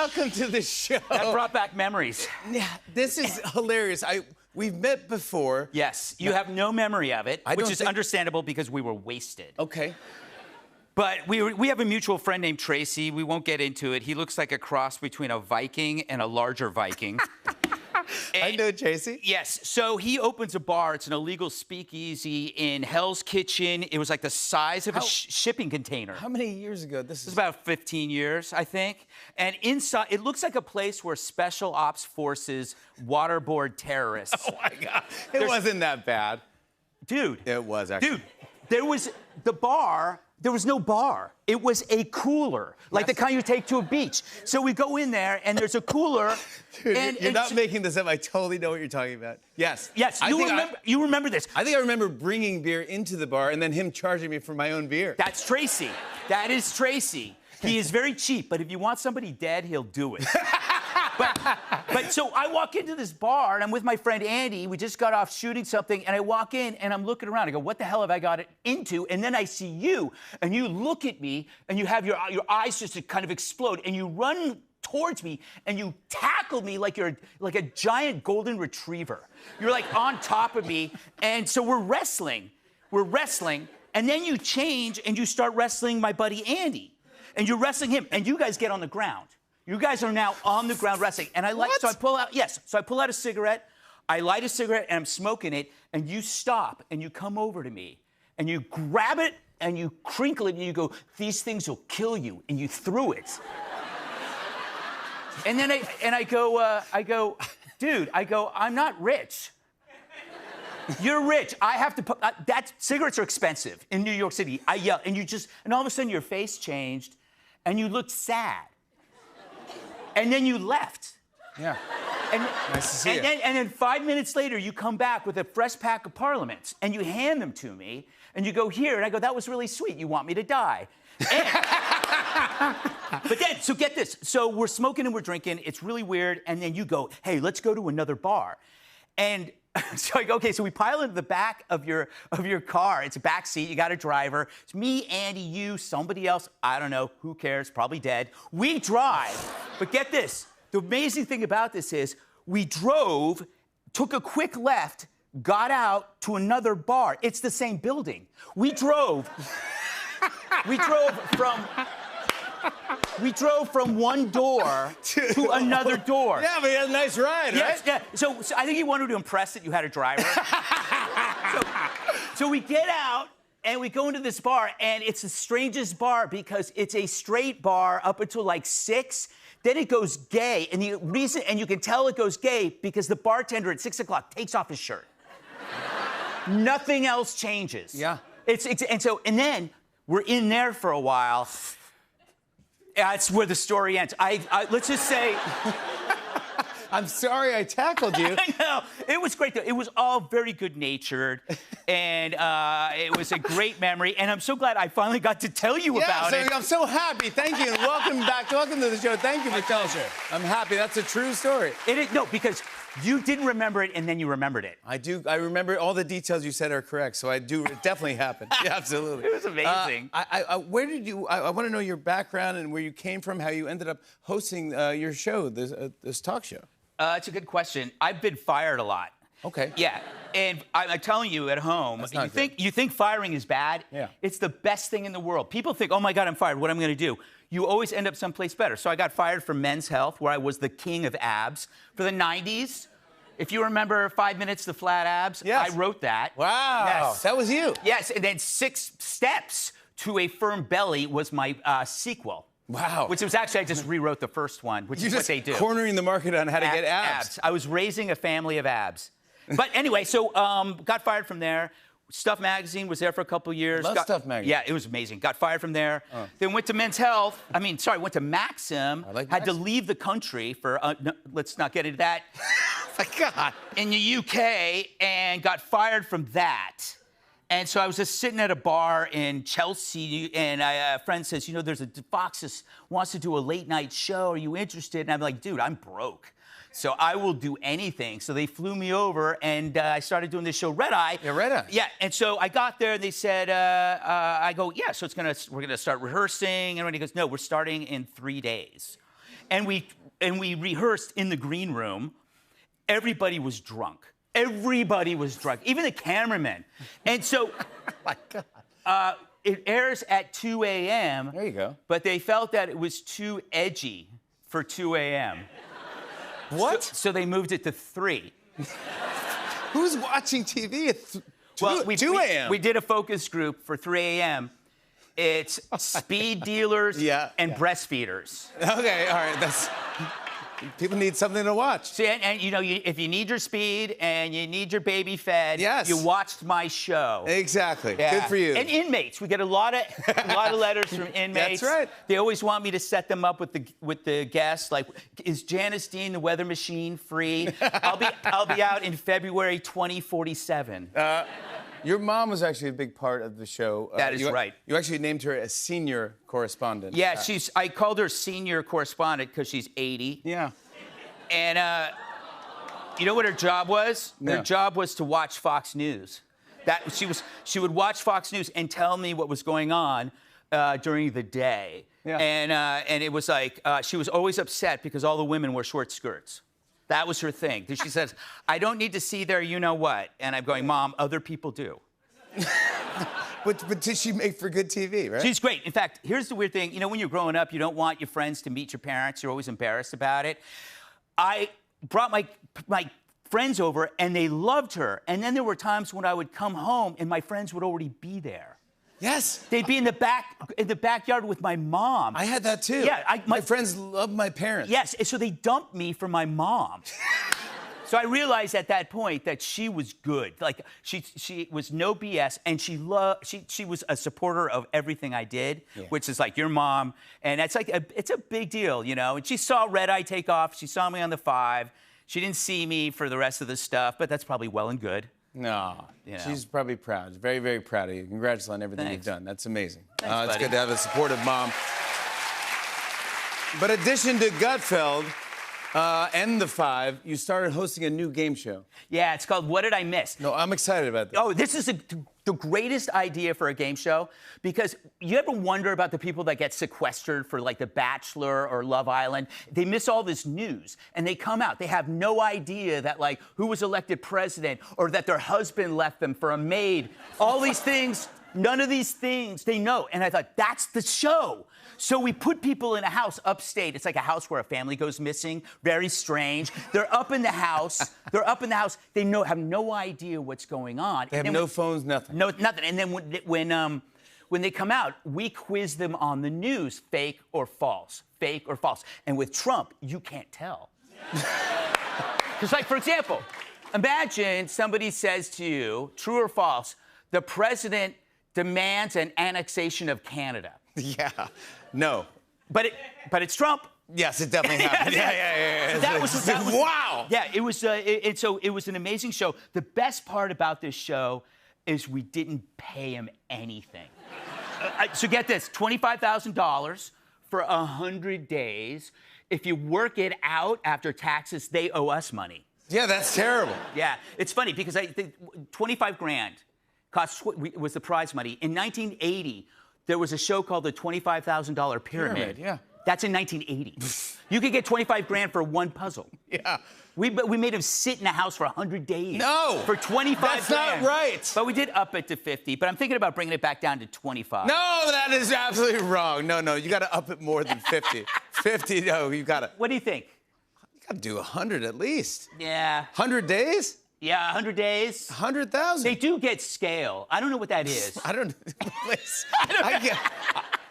welcome to the show. That brought back memories. Yeah, this is hilarious. We've met before. Yes, you have no memory of it, which is think... understandable because we were wasted. Okay. But we have a mutual friend named Tracy. We won't get into it. He looks like a cross between a Viking and a larger Viking. I know Tracy. Yes. So he opens a bar. It's an illegal speakeasy in Hell's Kitchen. It was like the size of a shipping container. How many years ago? This is about 15 years, I think. And inside, it looks like a place where special ops forces waterboard terrorists. Oh, my God. It wasn't that bad. Dude. It was, actually. Dude, there was the bar. There was no bar. It was a cooler, like the kind you take to a beach. So we go in there, and there's a cooler. Dude, and you're not making this up. I totally know what you're talking about. Yes. Yes, you remember this. I think I remember bringing beer into the bar and then him charging me for my own beer. That's Tracy. That is Tracy. He is very cheap, but if you want somebody dead, he'll do it. But so I walk into this bar, and I'm with my friend Andy. We just got off shooting something, and I walk in, and I'm looking around. I go, what the hell have I got it into? And then I see you, and you look at me, and you have your eyes just kind of explode, and you run towards me, and you tackle me like you're like a giant golden retriever. You're like on top of me, and so we're wrestling. And then you change, and you start wrestling my buddy Andy. And you're wrestling him, and you guys get on the ground. You guys are now on the ground wrestling. And so I pull out a cigarette, I light a cigarette, and I'm smoking it, and you stop, and you come over to me, and you grab it, and you crinkle it, and you go, these things will kill you, and you threw it. And then I go, dude, I'm not rich. You're rich. I have to put, cigarettes are expensive in New York City. I yell, and all of a sudden your face changed, and you looked sad. And then you left. Yeah. Nice to see you. And then 5 minutes later, you come back with a fresh pack of Parliaments, and you hand them to me, and you go, here, and I go, that was really sweet. You want me to die. But then, so get this. So we're smoking and we're drinking. It's really weird. And then you go, hey, let's go to another bar. And so I go, okay, so we pile into the back of your car. It's a back seat. You got a driver. It's me, Andy, you, somebody else. I don't know. Who cares? Probably dead. We drive. But get this. The amazing thing about this is we drove, took a quick left, got out to another bar. It's the same building. We drove from one door to another door. Yeah, but he had a nice ride, right? Yeah. So I think he wanted to impress that you had a driver. so we get out, and we go into this bar, and it's the strangest bar because it's a straight bar up until like 6. Then it goes gay, and you can tell it goes gay because the bartender at 6 o'clock takes off his shirt. Nothing else changes. Yeah. And then we're in there for a while. That's where the story ends. Let's just say... I'm sorry I tackled you. I know. It was great, though. It was all very good-natured, and it was a great memory, and I'm so glad I finally got to tell you about it. I'm so happy. Thank you, and welcome back. Welcome to the show. Thank you for telling me. I'm happy. That's a true story. No, because you didn't remember it, and then you remembered it. I do. I remember all the details you said are correct, so I do. It definitely happened. Yeah, absolutely. It was amazing. Where did you... I want to know your background and where you came from, how you ended up hosting your show, this talk show. It's a good question. I've been fired a lot. Okay. Yeah, and I'm telling you at home, you think firing is bad? Yeah. It's the best thing in the world. People think, oh my God, I'm fired. What am I going to do? You always end up someplace better. So I got fired from Men's Health, where I was the king of abs for the 90s. If you remember 5 Minutes to Flat Abs, yes. I wrote that. Wow. Yes. That was you. Yes, and then 6 Steps to a Firm Belly was my sequel. Wow. Which was actually, I just rewrote the first one, which is what they do. Cornering the market on how to get abs. I was raising a family of abs. But anyway, so got fired from there. Stuff Magazine was there for a couple years. Love Stuff Magazine. Yeah, it was amazing. Got fired from there. Then went to Men's Health. Went to Maxim. Had to leave the country for, let's not get into that. My God. In the UK, and got fired from that. And so I was just sitting at a bar in Chelsea, and a friend says, you know, there's Fox wants to do a late night show. Are you interested? And I'm like, dude, I'm broke. So I will do anything. So they flew me over, and I started doing this show, Red Eye. Yeah, Red Eye. Yeah, and so I got there, and they said, I go, yeah, so we're gonna start rehearsing. And he goes, no, we're starting in 3 days. and we rehearsed in the green room. Everybody was drunk. Everybody was drunk, even the cameramen. And so, My God. it airs at 2 a.m. There you go. But they felt that it was too edgy for 2 a.m. What? So they moved it to 3. Who's watching TV at 2 2 a.m.? We did a focus group for 3 a.m. It's speed dealers and breastfeeders. Okay, all right. That's people need something to watch. See, and you know, if you need your speed and you need your baby fed, Yes. you watched my show. Exactly. Yeah. Good for you. And inmates, we get a lot of letters from inmates. That's right. They always want me to set them up with the guests. Like, is Janice Dean the weather machine free? I'll be out in February 2047. Your mom was actually a big part of the show. That is right. You actually named her a senior correspondent. Yeah, I called her senior correspondent because she's 80. Yeah. And you know what her job was? No. Her job was to watch Fox News. She would watch Fox News and tell me what was going on during the day. Yeah. And it was like she was always upset because all the women wore short skirts. That was her thing. She says, "I don't need to see their you-know-what." And I'm going, "Mom, other people do." But did she make for good TV, right? She's great. In fact, here's the weird thing. You know, when you're growing up, you don't want your friends to meet your parents. You're always embarrassed about it. I brought my friends over, and they loved her. And then there were times when I would come home, and my friends would already be there. Yes. They'd be in the backyard with my mom. I had that too. Yeah, my friends love my parents. Yes, and so they dumped me for my mom. So I realized at that point that she was good. Like she was no BS, and she was a supporter of everything I did, which is like your mom, and it's like it's a big deal, you know. And she saw Red Eye take off. She saw me on the 5. She didn't see me for the rest of the stuff, but that's probably well and good. No, You know. she's probably proud. Very, very proud of you. Congrats on everything Thanks. you've done. That's amazing. Thanks, it's buddy. good to have a supportive mom. But in addition to Gutfeld and the 5, you started hosting a new game show. Yeah, it's called What Did I Miss? No, I'm excited about this. Oh, this is the greatest idea for a game show, because you ever wonder about the people that get sequestered for like The Bachelor or Love Island? They miss all this news, and they come out. They have no idea that like who was elected president or that their husband left them for a maid. All these things, none of these things they know. And I thought, that's the show. So we put people in a house upstate. It's like a house where a family goes missing. Very strange. They're up in the house. They have no idea what's going on. They have no phones, nothing. No, nothing. And then when they come out, we quiz them on the news, fake or false, fake or false. And with Trump, you can't tell. Because, like, for example, imagine somebody says to you, true or false, the president demands an annexation of Canada. Yeah. No. But it's Trump. Yes, it definitely happened. Yeah. That was wow. Yeah, it was. So it was an amazing show. The best part about this show is we didn't pay him anything. So get this: $25,000 for 100 days. If you work it out after taxes, they owe us money. Yeah, that's terrible. Yeah, it's funny because I think 25 grand was the prize money. In 1980, there was a show called the $25,000 Pyramid. Yeah. That's in 1980. You could get 25 grand for one puzzle. Yeah. We made him sit in a house for 100 days. No. For 25 That's grand. not right. But we did up it to 50, but I'm thinking about bringing it back down to 25. No, that is absolutely wrong. No, you got to up it more than 50. 50, no, you got to. What do you think? You got to do 100 at least. Yeah. 100 days? Yeah, 100 days. 100,000. They do get scale. I don't know what that is. I don't.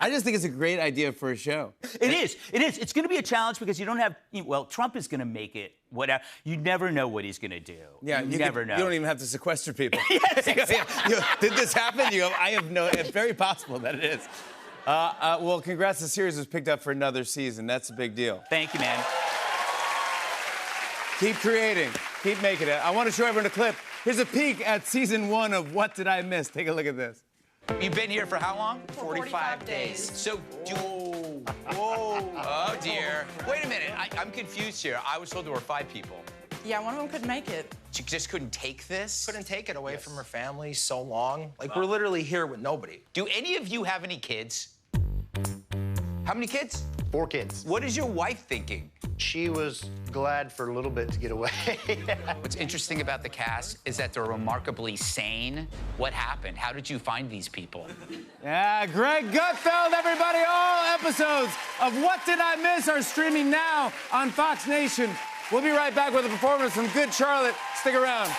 I just think it's a great idea for a show. It is. It's going to be a challenge because you don't have. Well, Trump is going to make it. Whatever. You never know what he's going to do. Yeah, you never know. You don't even have to sequester people. Yes, exactly. Did this happen? You go, I have no. It's very possible that it is. Well, congrats. The series was picked up for another season. That's a big deal. Thank you, man. Keep creating. Keep making it. I want to show everyone a clip. Here's a peek at season 1 of What Did I Miss? Take a look at this. You've been here for how long? 45 days. So, whoa. Oh, dear. Wait a minute. I'm confused here. I was told there were 5 people. Yeah, one of them couldn't make it. She just couldn't take this? Couldn't take it away from her family so long. Like, we're literally here with nobody. Do any of you have any kids? How many kids? 4 kids. What is your wife thinking? She was glad for a little bit to get away. What's interesting about the cast is that they're remarkably sane. What happened? How did you find these people? Yeah, Greg Gutfeld, everybody. All episodes of What Did I Miss are streaming now on Fox Nation. We'll be right back with a performance from Good Charlotte. Stick around.